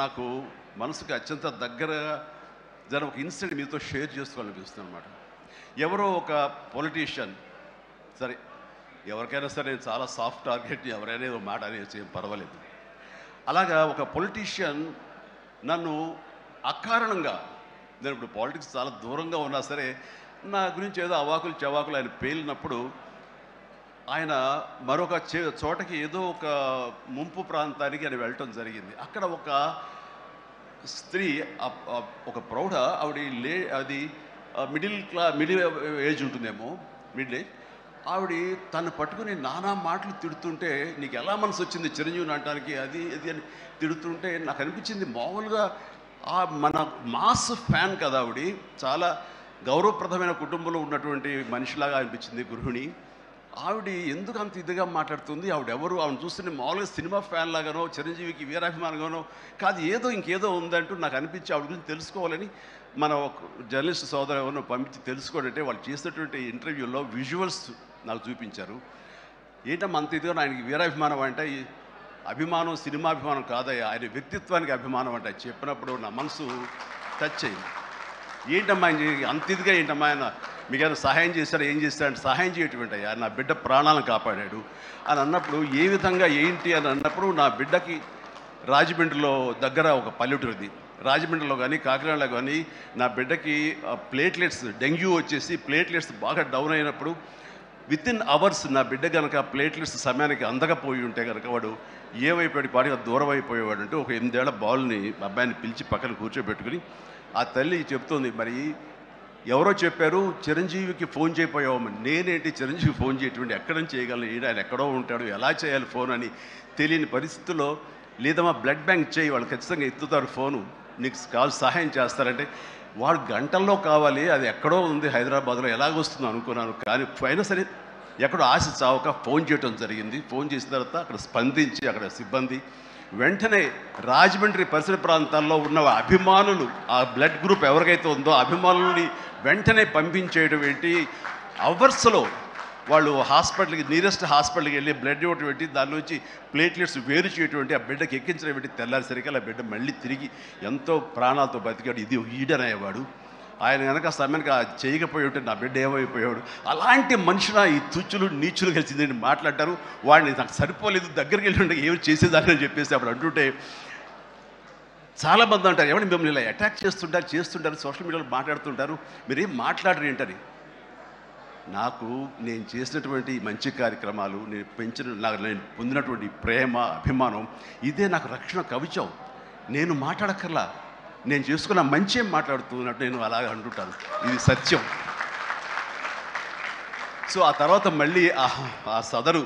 నాకు మనసుకి అత్యంత దగ్గరగా ఒక ఇన్సిడెంట్ మీతో షేర్ చేసుకోవాలనిపిస్తుంది అనమాట. ఎవరో ఒక పొలిటీషియన్, సరే ఎవరికైనా సరే నేను చాలా సాఫ్ట్ టార్గెట్, ఎవరైనా ఏదో మాట అనేసి ఏం పర్వాలేదు. అలాగా ఒక పొలిటీషియన్ నన్ను అకారణంగా, నేను ఇప్పుడు పాలిటిక్స్ చాలా దూరంగా ఉన్నా సరే నా గురించి ఏదో అవాకులు చవాకులు ఆయన పేలినప్పుడు, ఆయన మరొక చోటకి ఏదో ఒక ముంపు ప్రాంతానికి ఆయన వెళ్ళటం జరిగింది. అక్కడ ఒక స్త్రీ, ఒక ప్రౌఢ ఆవిడ అది మిడిల్ ఏజ్ ఉంటుందేమో, మిడిల్ ఏజ్. ఆవిడ తను పట్టుకుని నానా మాటలు తిడుతుంటే, నీకు ఎలా మనసు వచ్చింది చిరంజీవిని అనటానికి, అది ఇది అని తిడుతుంటే నాకు అనిపించింది, మామూలుగా మన మాస్ ఫ్యాన్ కదా ఆవిడ, చాలా గౌరవప్రదమైన కుటుంబంలో ఉన్నటువంటి మనిషిలాగా అనిపించింది, గృహిణి. ఆవిడ ఎందుకు అంత ఇదిగా మాట్లాడుతుంది, ఆవిడెవరు, ఆవిడ చూస్తుంటే మామూలుగా సినిమా ఫ్యాన్ లాగానో చిరంజీవికి వీరాభిమానంగానో కాదు, ఏదో ఇంకేదో ఉందంటూ నాకు అనిపించి ఆవిడ గురించి తెలుసుకోవాలని మన జర్నలిస్ట్ సోదరు ఎవరినో పంపించి తెలుసుకోవాలంటే వాళ్ళు చేసినటువంటి ఇంటర్వ్యూలో విజువల్స్ నాకు చూపించారు. ఏంటమ్మా అంత ఇదిగా, ఆయనకి వీరాభిమానం అంటే అభిమానం సినిమాభిమానం కాదయ్యా, ఆయన వ్యక్తిత్వానికి అభిమానం అంటే చెప్పినప్పుడు నా మనసు టచ్ అయింది. ఏంటమ్మా అంత ఇదిగా, ఏంటమ్మా ఆయన మీకు ఏమైనా సహాయం చేశారా, ఏం చేశారంటే సహాయం చేయటువంటి అయ్యా, నా బిడ్డ ప్రాణాలను కాపాడాడు అని అన్నప్పుడు, ఏ విధంగా ఏంటి అని అన్నప్పుడు, నా బిడ్డకి రాజమండ్రిలో దగ్గర ఒక పల్లెటూరిది, రాజమండ్రిలో కానీ కాకినాడలో కానీ నా బిడ్డకి ప్లేట్లెట్స్, డెంగ్యూ వచ్చేసి ప్లేట్లెట్స్ బాగా డౌన్ అయినప్పుడు వితిన్ అవర్స్ నా బిడ్డ కనుక ప్లేట్లెట్స్ సమయానికి అందకపోయి ఉంటే కనుక వాడు ఏమైపోయాడు, పాటిగా దూరం అయిపోయేవాడు. అంటే ఒక 8 ఏళ్ల బాలుని అబ్బాయిని పిలిచి పక్కన కూర్చోబెట్టుకుని ఆ తల్లి చెప్తోంది, మరి ఎవరో చెప్పారు చిరంజీవికి ఫోన్ చేయపోయావమ్మా. నేనేంటి చిరంజీవి ఫోన్ చేయటువంటి, ఎక్కడి నుంచి చేయగలను, ఆయన ఎక్కడో ఉంటాడు, ఎలా చేయాలి ఫోన్ అని తెలియని పరిస్థితుల్లో, లేదమ్మా బ్లడ్ బ్యాంక్ చేయి, వాళ్ళు ఖచ్చితంగా ఎత్తుతారు ఫోను, నీకు కాల్ సహాయం చేస్తారంటే, వాడు గంటల్లో కావాలి, అది ఎక్కడో ఉంది హైదరాబాద్లో, ఎలాగొస్తుందో అనుకున్నాను. కానీ అయినా సరే ఎక్కడో ఆశ చావక ఫోన్ చేయడం జరిగింది. ఫోన్ చేసిన తర్వాత అక్కడ స్పందించి అక్కడ సిబ్బంది వెంటనే రాజమండ్రి పరిసర ప్రాంతాల్లో ఉన్న అభిమానులు, ఆ బ్లడ్ గ్రూప్ ఎవరికైతే ఉందో అభిమానుల్ని వెంటనే పంపించేయడం ఏంటి, అవర్స్లో వాళ్ళు హాస్పిటల్కి, నియరెస్ట్ హాస్పిటల్కి వెళ్ళి బ్లడ్ ఇవ్వటం ఏంటి, దాని నుంచి ప్లేట్లెట్స్ వేరు చేయటువంటి, ఆ బిడ్డకి ఎక్కించడం ఏంటి, తెల్లారిసరికి ఆ బిడ్డ మళ్ళీ తిరిగి ఎంతో ప్రాణాలతో బతికాడు. ఇది ఈడనేవాడు. ఆయన కనుక సమయానికి చేయకపోయి ఉంటే నా బిడ్డ ఏమైపోయాడు. అలాంటి మనుషుల ఈ తుచ్చులు నీచులు కలిసిందని మాట్లాడతారు. వాడిని నాకు సరిపోలేదు, దగ్గరికి వెళ్ళి ఉంటే ఏమి చేసేదాన్ని అని చెప్పేసి అప్పుడు అంటుంటే చాలామంది అంటారు, ఏమని మిమ్మల్ని ఇలా అటాక్ చేస్తుంటారు సోషల్ మీడియాలో మాట్లాడుతుంటారు, మీరేం మాట్లాడరు ఏంటని. నాకు నేను చేసినటువంటి మంచి కార్యక్రమాలు, నేను పొందినటువంటి ప్రేమ అభిమానం, ఇదే నాకు రక్షణ కవచం. నేను మాట్లాడక్కర్లా, నేను చేసుకున్న మంచి మాట్లాడుతున్నట్టు నేను అలాగే అంటుంటాను, ఇది సత్యం. సో ఆ తర్వాత మళ్ళీ ఆ సదరు